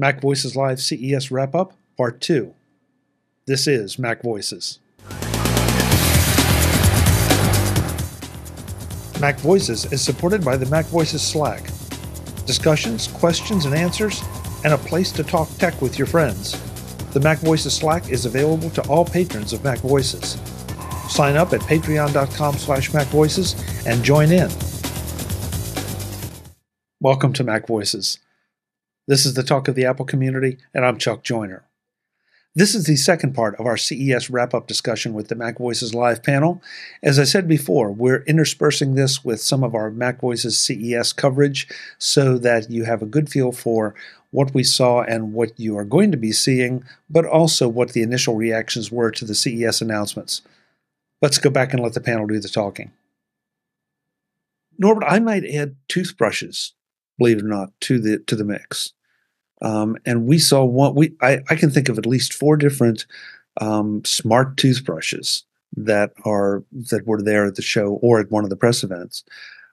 MacVoices Live CES Wrap Up, Part 2. This is MacVoices. MacVoices is supported by the MacVoices Slack. Discussions, questions, and answers, and a place to talk tech with your friends. The MacVoices Slack is available to all patrons of MacVoices. Sign up at patreon.com/MacVoices and join in. Welcome to MacVoices. This is the talk of the Apple community, and I'm Chuck Joyner. This is the second part of our CES wrap-up discussion with the MacVoices Live panel. As I said before, we're interspersing this with some of our MacVoices CES coverage so that you have a good feel for what we saw and what you are going to be seeing, but also what the initial reactions were to the CES announcements. Let's go back and let the panel do the talking. Norbert, I might add toothbrushes, believe it or not, to the mix. And we saw one. I can think of at least 4 different smart toothbrushes that were there at the show or at one of the press events.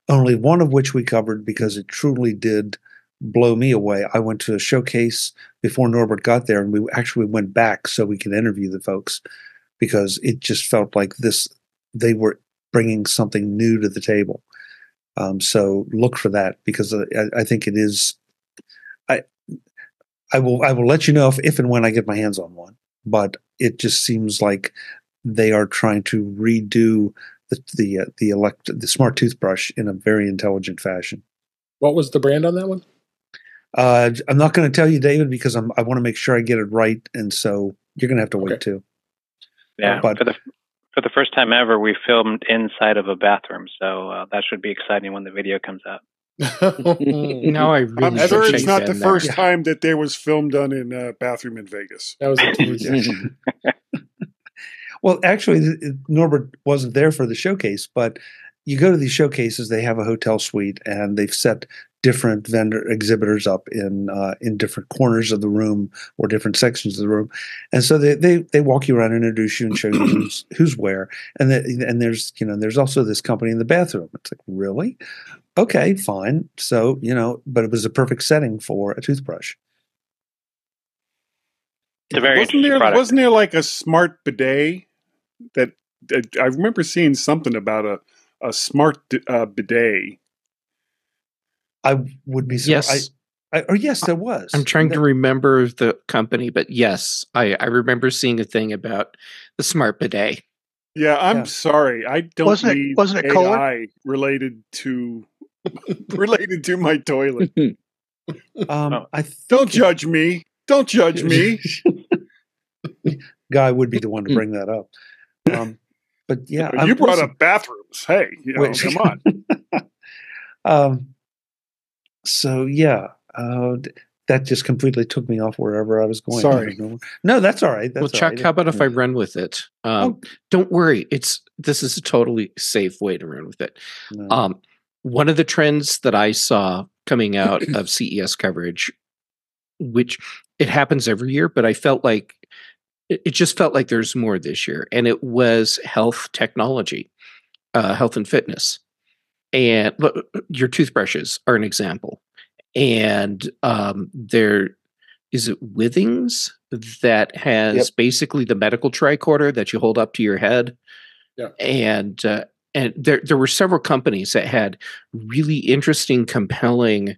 Only one of which we covered because it truly did blow me away. I went to a showcase before Norbert got there, and we actually went back so we could interview the folks because it just felt like they were bringing something new to the table. So look for that because I think it is. I will let you know if and when I get my hands on one. But it just seems like they are trying to redo the smart toothbrush in a very intelligent fashion. What was the brand on that one? I'm not going to tell you, David, because I want to make sure I get it right, and so you're going to have to wait too. Yeah, but for the first time ever, we filmed inside of a bathroom, so that should be exciting when the video comes out. No, I'm sure it's not the first time that there was film done in a bathroom in Vegas. That was a tease. Well, actually, Norbert wasn't there for the showcase, but you go to these showcases, they have a hotel suite, and they've set different vendor exhibitors up in different corners of the room or different sections of the room, and so they walk you around, introduce you, and show you who's where. And there's also this company in the bathroom. It's like, really? Okay, fine. So but it was a perfect setting for a toothbrush. It's a very interesting product. Wasn't there like a smart bidet that I remember seeing something about a smart bidet? I would be surprised. Yes. Yes, there was. I'm trying to remember the company, but yes, I remember seeing a thing about the smart bidet. Yeah, I'm sorry. I don't need AI related to my toilet. Don't judge me. Don't judge me. Guy would be the one to bring that up. But yeah, you brought up bathrooms. Hey, come on. So yeah, that just completely took me off wherever I was going. Sorry. No, that's all right. Well, Chuck, how about if I run with it? Don't worry. This is a totally safe way to run with it. No. One of the trends that I saw coming out of CES coverage, which it happens every year, but I felt like it just felt like there's more this year, and it was health technology, health and fitness. And look, your toothbrushes are an example. And there is it Withings that has basically the medical tricorder that you hold up to your head. Yeah. And there were several companies that had really interesting, compelling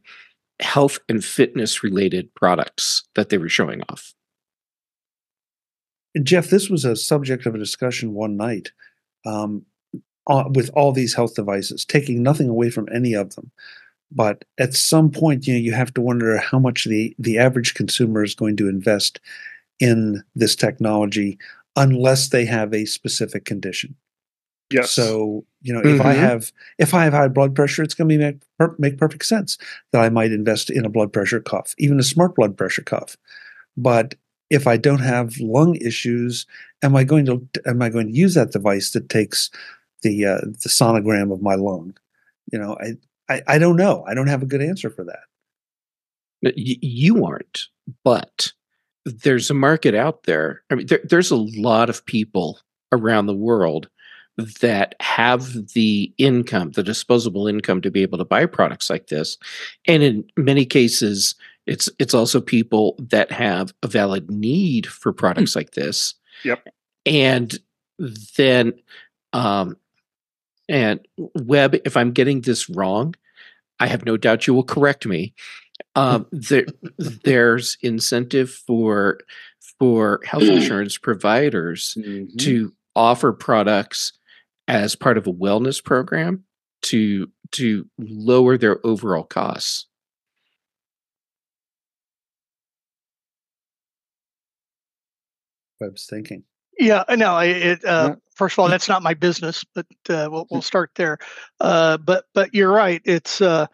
health and fitness related products that they were showing off. Jeff, this was a subject of a discussion one night. With all these health devices, taking nothing away from any of them. But at some point, you have to wonder how much the average consumer is going to invest in this technology unless they have a specific condition. Yes. So, if I have high blood pressure, it's going to make perfect sense that I might invest in a blood pressure cuff, even a smart blood pressure cuff. But if I don't have lung issues, am I going to use that device that takes the sonogram of my lung? I don't know. I don't have a good answer for that. You aren't, but there's a market out there. I mean, there's a lot of people around the world that have the income, the disposable income to be able to buy products like this. And in many cases, It's also people that have a valid need for products like this. Yep. And then, and Web, if I'm getting this wrong, I have no doubt you will correct me. There's incentive for health insurance providers to offer products as part of a wellness program to lower their overall costs. Web's thinking. Yeah, no. First of all, that's not my business, but we'll start there. But you're right. It's there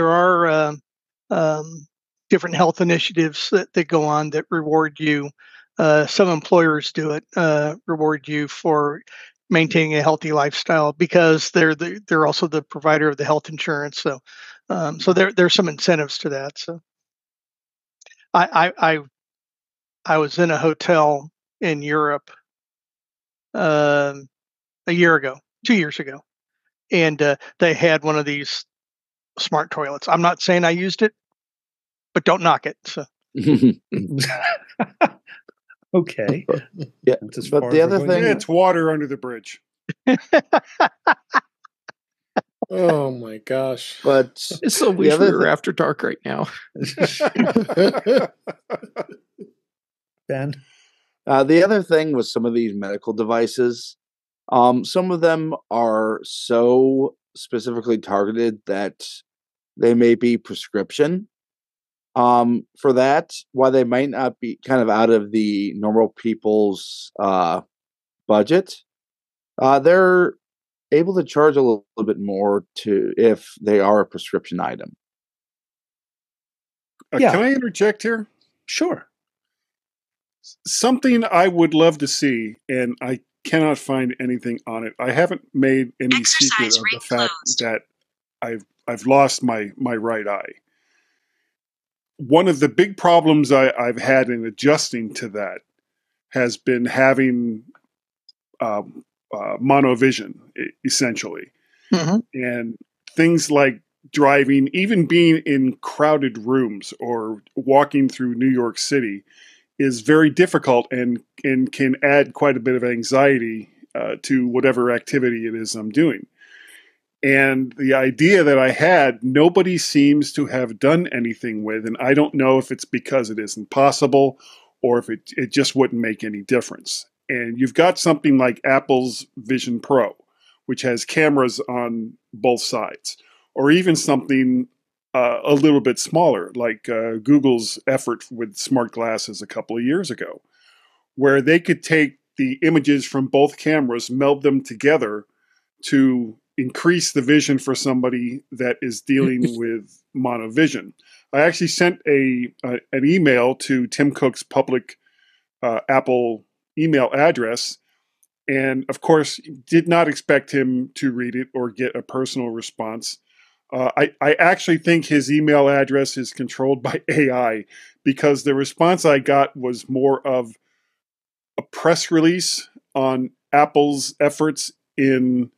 are different health initiatives that go on that reward you. Some employers do it, reward you for maintaining a healthy lifestyle because they're also the provider of the health insurance. So there's some incentives to that. So I was in a hotel in Europe a year ago, 2 years ago, and they had one of these smart toilets. I'm not saying I used it, but don't knock it. So. Okay. Yeah, but the other thing, it's water under the bridge. Oh my gosh! But it's so wish we were after dark right now. Ben? The other thing with some of these medical devices, some of them are so specifically targeted that they may be prescription. For that, while they might not be kind of out of the normal people's budget, they're able to charge a little bit more if they are a prescription item. Can I interject here? Sure. Something I would love to see, and I cannot find anything on it. I haven't made any secret of the fact that I've lost my right eye. One of the big problems I've had in adjusting to that has been having monovision, essentially. Mm-hmm. And things like driving, even being in crowded rooms or walking through New York City is very difficult and can add quite a bit of anxiety to whatever activity it is I'm doing. And the idea that I had, nobody seems to have done anything with, and I don't know if it's because it isn't possible or if it just wouldn't make any difference. And you've got something like Apple's Vision Pro, which has cameras on both sides, or even something a little bit smaller, like Google's effort with smart glasses a couple of years ago, where they could take the images from both cameras, meld them together to increase the vision for somebody that is dealing with monovision. I actually sent an email to Tim Cook's public Apple email address, and of course did not expect him to read it or get a personal response. I actually think his email address is controlled by AI, because the response I got was more of a press release on Apple's efforts in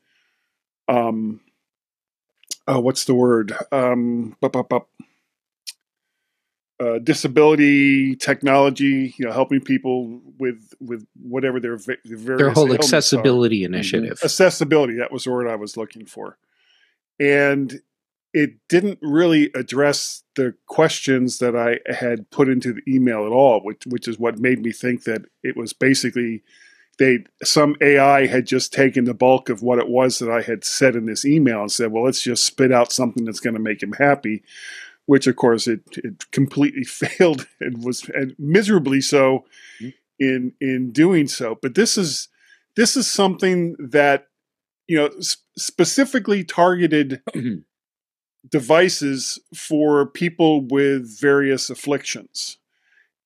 what's the word? Disability technology, helping people with whatever their whole accessibility initiative. Accessibility, that was the word I was looking for. And it didn't really address the questions that I had put into the email at all, which is what made me think that it was basically some AI had just taken the bulk of what it was that I had said in this email and said, well, let's just spit out something that's going to make him happy, which of course it completely failed and was miserably so in doing so. But this is something that, specifically targeted devices for people with various afflictions.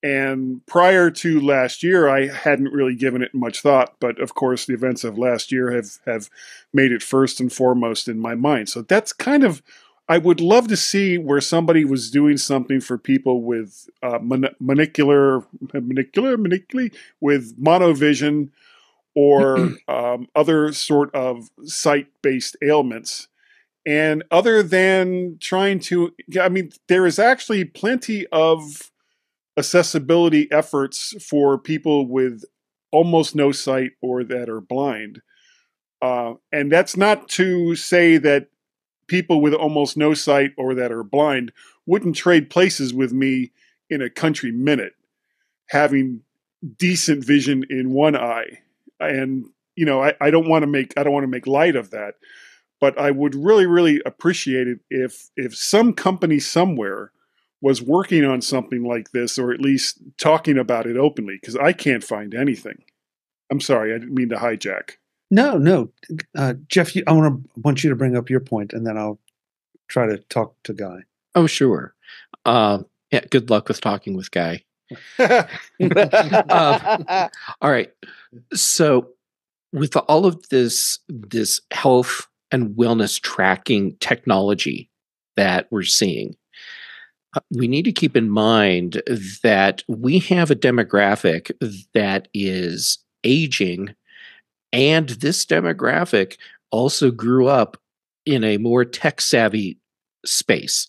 And prior to last year, I hadn't really given it much thought, but of course the events of last year have made it first and foremost in my mind. So that's kind of, I would love to see where somebody was doing something for people with manicular with monovision or other sort of sight-based ailments, And other than trying to, I mean, there is actually plenty of accessibility efforts for people with almost no sight or that are blind. And that's not to say that people with almost no sight or that are blind wouldn't trade places with me in a country minute, having decent vision in one eye. And, you know, I don't want to make light of that, but I would really, really appreciate it if some company somewhere was working on something like this, or at least talking about it openly, because I can't find anything. I'm sorry, I didn't mean to hijack. No. Jeff, I want you to bring up your point, and then I'll try to talk to Guy. Oh, sure. Yeah, good luck with talking with Guy. All right. So with all of this health and wellness tracking technology that we're seeing, we need to keep in mind that we have a demographic that is aging, and this demographic also grew up in a more tech-savvy space.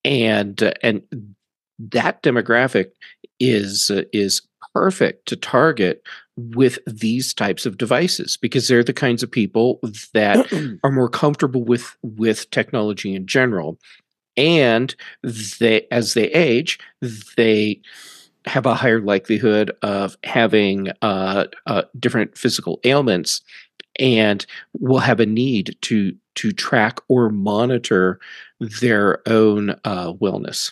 And that demographic is perfect to target with these types of devices, because they're the kinds of people that are more comfortable with technology in general. And as they age, they have a higher likelihood of having different physical ailments, and will have a need to track or monitor their own wellness.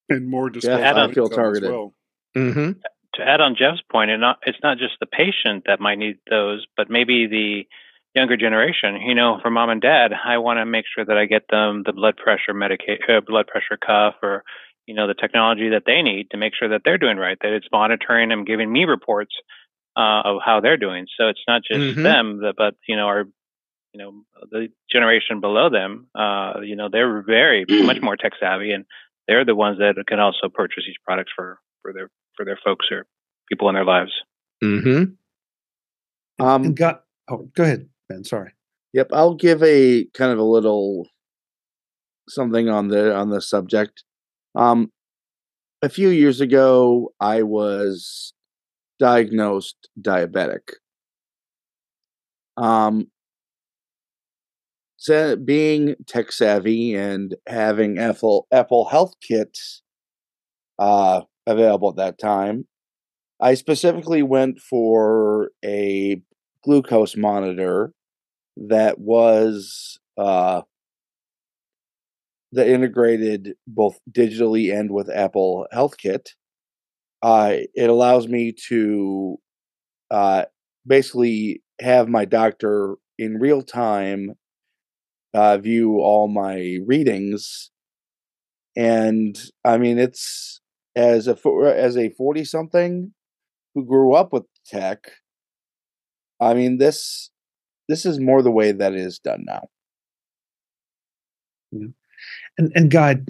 And more disposable. Yeah, I feel targeted. Well. Mm-hmm. To add on Jeff's point, it's not just the patient that might need those, but maybe the younger generation. You know, for mom and dad, I want to make sure that I get them the blood pressure blood pressure cuff, or the technology that they need to make sure that they're doing right, that it's monitoring and giving me reports of how they're doing. So it's not just them, but the generation below them. They're very much more tech savvy, and they're the ones that can also purchase these products for their folks or people in their lives. Mm-hmm. Go ahead, Ben. Sorry. Yep, I'll give a kind of a little something on the subject. A few years ago, I was diagnosed diabetic. So being tech savvy and having Apple Health kits available at that time, I specifically went for a glucose monitor that was that integrated both digitally and with Apple Health Kit. It allows me to basically have my doctor in real time view all my readings, and I mean, it's as a 40-something who grew up with tech. I mean, this is more the way that it is done now. Yeah. And Guy,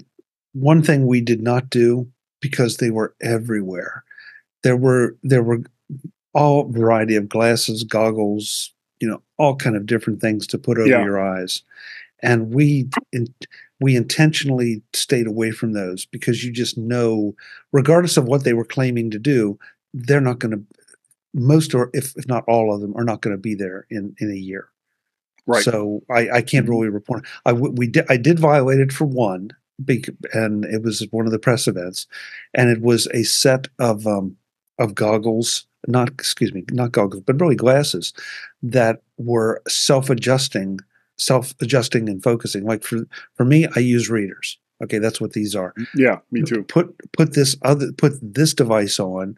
one thing we did not do, because they were everywhere. There were all variety of glasses, goggles, all kind of different things to put over your eyes, and we intentionally stayed away from those, because you just know, regardless of what they were claiming to do, they're not going to. Most, or if not all of them, are not going to be there in a year. Right. So I can't really report. I did violate it for one, and it was one of the press events, and it was a set of goggles, not goggles, but really glasses that were self-adjusting and focusing. Like for me, I use readers. Okay, that's what these are. Yeah, me too. Put this device on.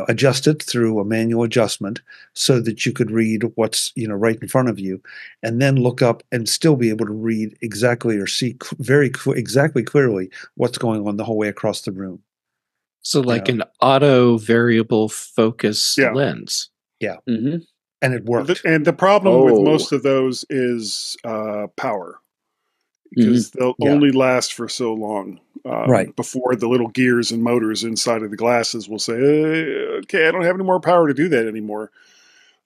Adjust it through a manual adjustment so that you could read what's, right in front of you, and then look up and still be able to read exactly or see exactly clearly what's going on the whole way across the room. So like an auto variable focus lens. Yeah. Mm-hmm. And it worked. And the problem with most of those is power, because they'll only last for so long. Before the little gears and motors inside of the glasses will say, okay, I don't have any more power to do that anymore.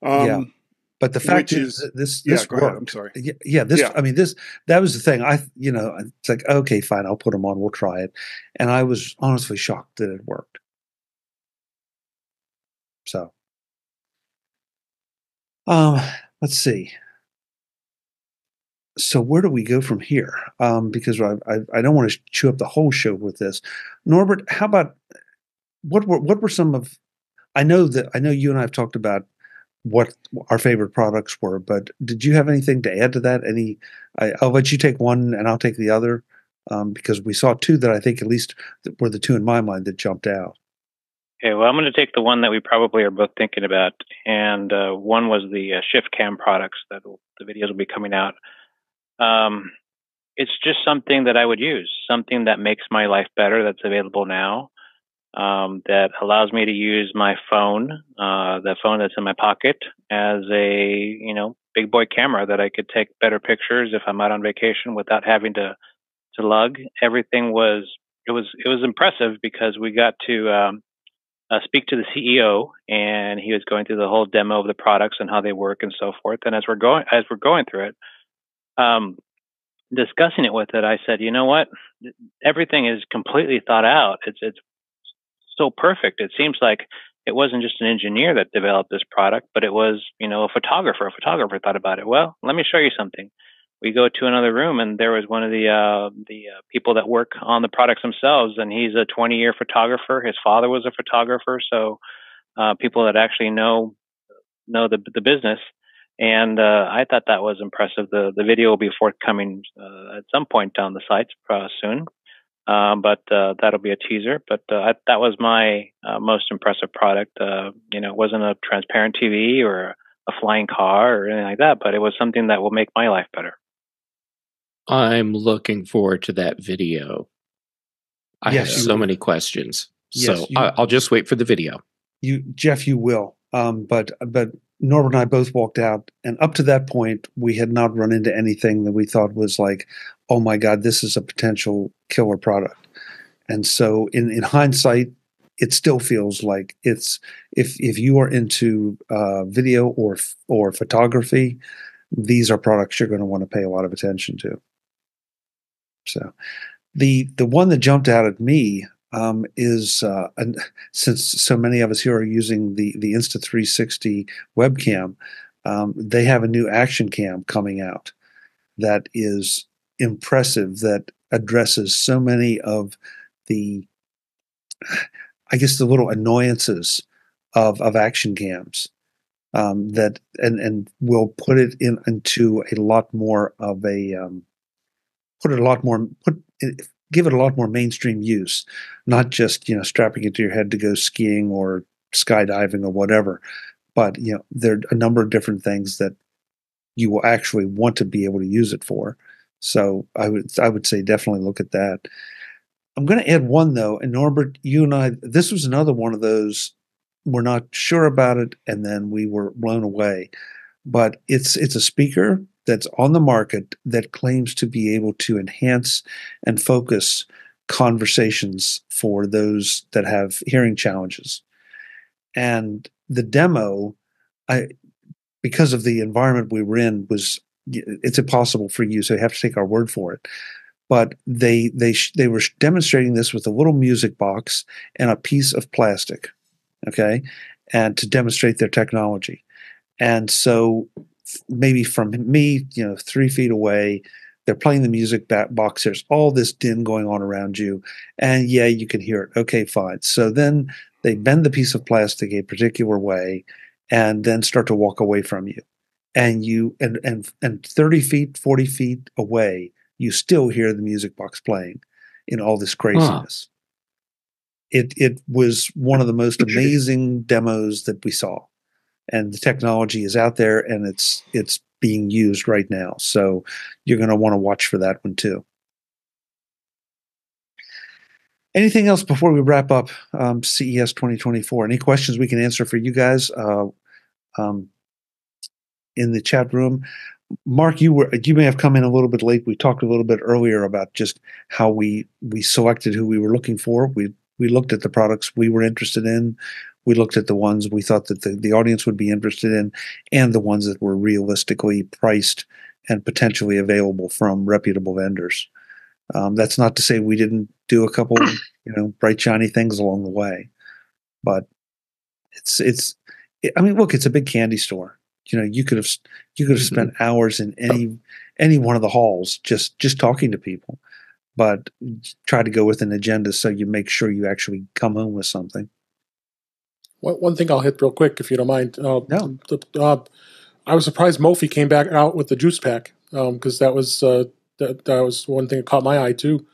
But But the fact Which is, this go ahead, worked. I'm sorry. I mean, that was the thing. It's like, okay, fine, I'll put them on. We'll try it. And I was honestly shocked that it worked. So, let's see. So where do we go from here? Because I don't want to chew up the whole show with this. Norbert, how about what were some of? I know you and I have talked about what our favorite products were, but did you have anything to add to that? I'll let you take one and I'll take the other, because we saw two that I think at least were the two in my mind that jumped out. Okay, well, I'm going to take the one that we probably are both thinking about, and one was the Shift Cam products that the videos will be coming out. It's just something that I would use, something that makes my life better that's available now, that allows me to use my phone, the phone that's in my pocket, as a big boy camera that I could take better pictures if I'm out on vacation without having to lug. Everything was impressive because we got to speak to the CEO, and he was going through the whole demo of the products and how they work and so forth. And as we're going through it, discussing it with it, I said, you know what? Everything is completely thought out. It's so perfect. It seems like it wasn't just an engineer that developed this product, but it was, a photographer. A photographer thought about it. Well, let me show you something. We go to another room, and there was one of the people that work on the products themselves, and he's a 20-year photographer. His father was a photographer, so people that actually know the business. And I thought that was impressive. The video will be forthcoming at some point down the site soon, but that'll be a teaser. But that was my most impressive product. It wasn't a transparent TV or a flying car or anything like that, but it was something that will make my life better. I'm looking forward to that video. I have so many questions. So I'll just wait for the video. Jeff, you will. But Norbert and I both walked out, and up to that point, we had not run into anything that we thought was like, oh my God, this is a potential killer product. And so in hindsight, it still feels like it's, if you are into video or photography, these are products you're going to want to pay a lot of attention to. So the one that jumped out at me is since so many of us here are using the Insta360 webcam, they have a new action cam coming out that is impressive, that addresses so many of the, I guess, the little annoyances of action cams, that and will put it into a lot more of a give it a lot more mainstream use, not just strapping it to your head to go skiing or skydiving or whatever, but there are a number of different things that you will actually want to be able to use it for. So I would say definitely look at that. I'm going to add one though, and Norbert, you and I, this was another one of those, we're not sure about it, and then we were blown away. But it's a speaker that's on the market that claims to be able to enhance and focus conversations for those that have hearing challenges. And the demo, because of the environment we were in, it's impossible for you, so you have to take our word for it. But they were demonstrating this with a little music box and a piece of plastic, okay, and to demonstrate their technology. And so maybe from me, 3 feet away, they're playing the music box. There's all this din going on around you. And yeah, you can hear it. Okay, fine. So then they bend the piece of plastic a particular way and then start to walk away from you. And and 30 feet, 40 feet away, you still hear the music box playing in all this craziness. It was one of the most amazing demos that we saw. And the technology is out there, and it's being used right now. So you're going to want to watch for that one too. Anything else before we wrap up CES 2024? Any questions we can answer for you guys in the chat room? Mark, you may have come in a little bit late. We talked a little bit earlier about just how we selected who we were looking for. We looked at the products we were interested in. we looked at the ones we thought that the audience would be interested in, and the ones that were realistically priced and potentially available from reputable vendors. That's not to say we didn't do a couple, bright shiny things along the way, but I mean, look, it's a big candy store. You could have spent hours in any one of the halls just talking to people, but try to go with an agenda so you make sure you actually come home with something. One thing I'll hit real quick, if you don't mind. No. I was surprised Mophie came back out with the juice pack, because that was one thing that caught my eye too.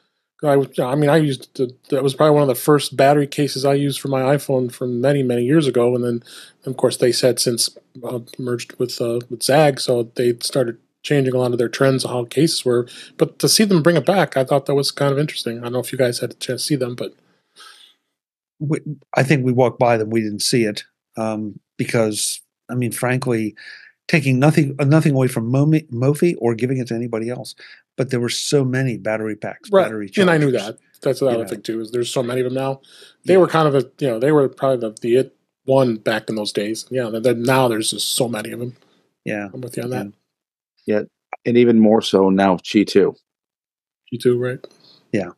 I used that was probably one of the first battery cases I used for my iPhone from many, many years ago, and then of course they said since merged with Zag, so they started changing a lot of their trends on how cases were. But to see them bring it back, I thought that was kind of interesting. I don't know if you guys had a chance to see them, but I think we walked by them. We didn't see it because, I mean, frankly, taking nothing away from Mophie or giving it to anybody else, but there were so many battery packs, right. battery chargers. And I knew that. That's the other thing too. Is there's so many of them now. They were kind of they were probably the it one back in those days. Yeah. Now there's just so many of them. Yeah, I'm with you on that. Yeah, and even more so now. G2, right? Yeah.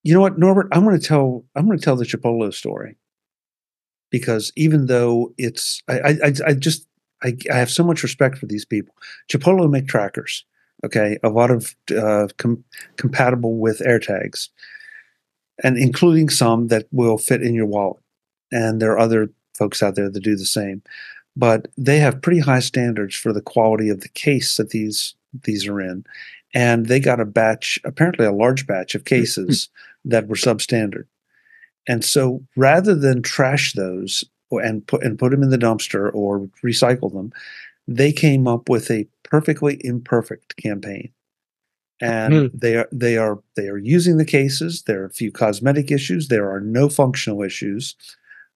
You know what, Norbert? I'm going to tell the Chipolo story, because even though it's, I have so much respect for these people. Chipolo make trackers, okay, a lot of compatible with AirTags, and including some that will fit in your wallet. And there are other folks out there that do the same, but they have pretty high standards for the quality of the case that these are in. And they got apparently a large batch of cases that were substandard. And so rather than trash those and put them in the dumpster or recycle them, they came up with a perfectly imperfect campaign. And they are using the cases. There are a few cosmetic issues. There are no functional issues.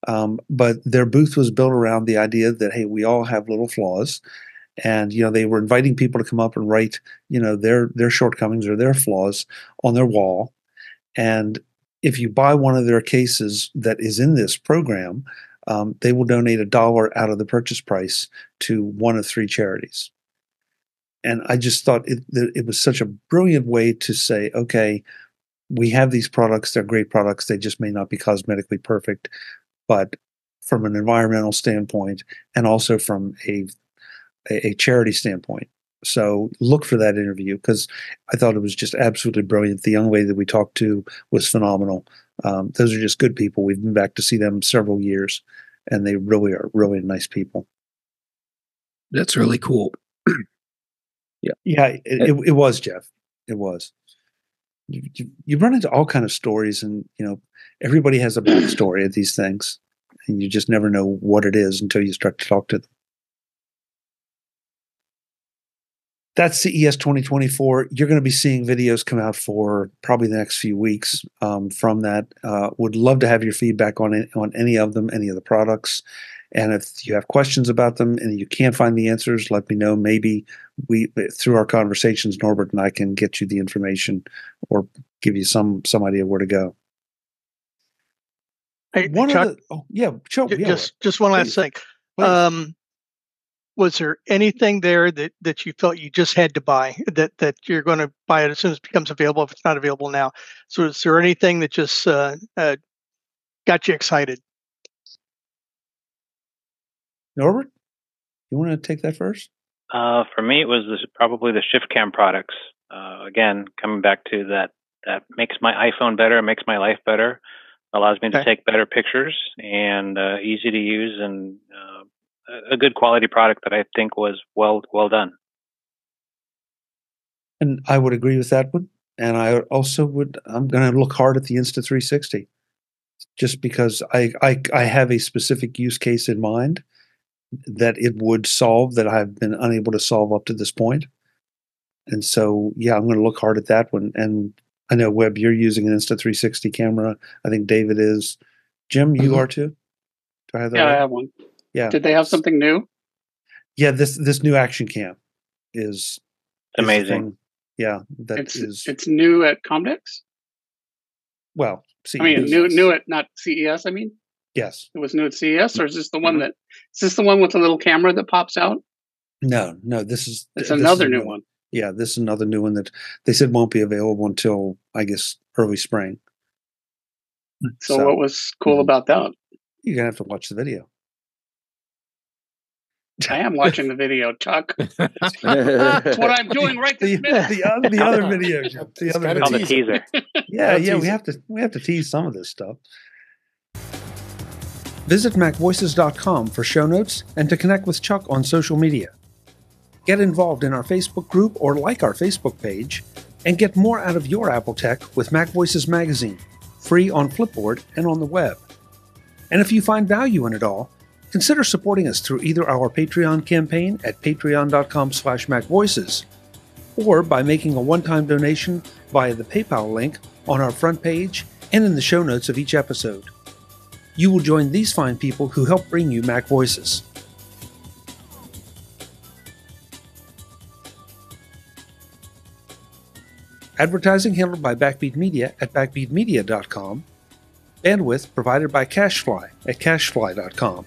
But their booth was built around the idea that, hey, we all have little flaws. And, they were inviting people to come up and write, their shortcomings or their flaws on their wall. And if you buy one of their cases that is in this program, they will donate $1 out of the purchase price to one of 3 charities. And I just thought it was such a brilliant way to say, okay, we have these products. They're great products. They just may not be cosmetically perfect, but from an environmental standpoint and also from a charity standpoint. So look for that interview, because I thought it was just absolutely brilliant. The young lady that we talked to was phenomenal. Those are just good people. We've been back to see them several years, and they really are really nice people. That's really cool. Yeah. It was, Jeff. It was. You run into all kind of stories, and everybody has a backstory of these things, and you just never know what it is until you start to talk to them. That's CES 2024. You're going to be seeing videos come out for probably the next few weeks from that. Would love to have your feedback on any of them, any of the products. And if you have questions about them and you can't find the answers, let me know. Maybe through our conversations, Norbert and I can get you the information or give you some idea where to go. Hey, Chuck, just one last thing. Was there anything there that you felt you just had to buy, that you're going to buy it as soon as it becomes available, if it's not available now? So is there anything that just got you excited? Norbert, you want to take that first? For me, it was probably the ShiftCam products. Again, coming back to that makes my iPhone better, makes my life better, allows me to take better pictures, and easy to use, and a good quality product that I think was well done. And I would agree with that one. And I also I'm going to look hard at the Insta360, just because I have a specific use case in mind that it would solve that I've been unable to solve up to this point. And so, yeah, I'm going to look hard at that one. And I know, Webb, you're using an Insta360 camera. I think David is. Jim, you are too? Do I have that right? I have one. Yeah. Did they have something new? Yeah, this new action cam is amazing. Yeah, it's new at Comdex? Well, CES. I mean, new at not CES. I mean, yes, it was new at CES, or is this the one is this the one with the little camera that pops out? No, this is another new one. Yeah, this is another new one that they said won't be available until, I guess, early spring. So what was cool about that? You're gonna have to watch the video. I am watching the video, Chuck. That's what I'm doing right this minute. The other video. The other video. The teaser. Yeah, we have to tease some of this stuff. Visit MacVoices.com for show notes and to connect with Chuck on social media. Get involved in our Facebook group or like our Facebook page, and get more out of your Apple tech with MacVoices Magazine, free on Flipboard and on the web. And if you find value in it all, consider supporting us through either our Patreon campaign at patreon.com/MacVoices or by making a one-time donation via the PayPal link on our front page and in the show notes of each episode. You will join these fine people who help bring you Mac Voices. Advertising handled by Backbeat Media at backbeatmedia.com. Bandwidth provided by CacheFly at cachefly.com.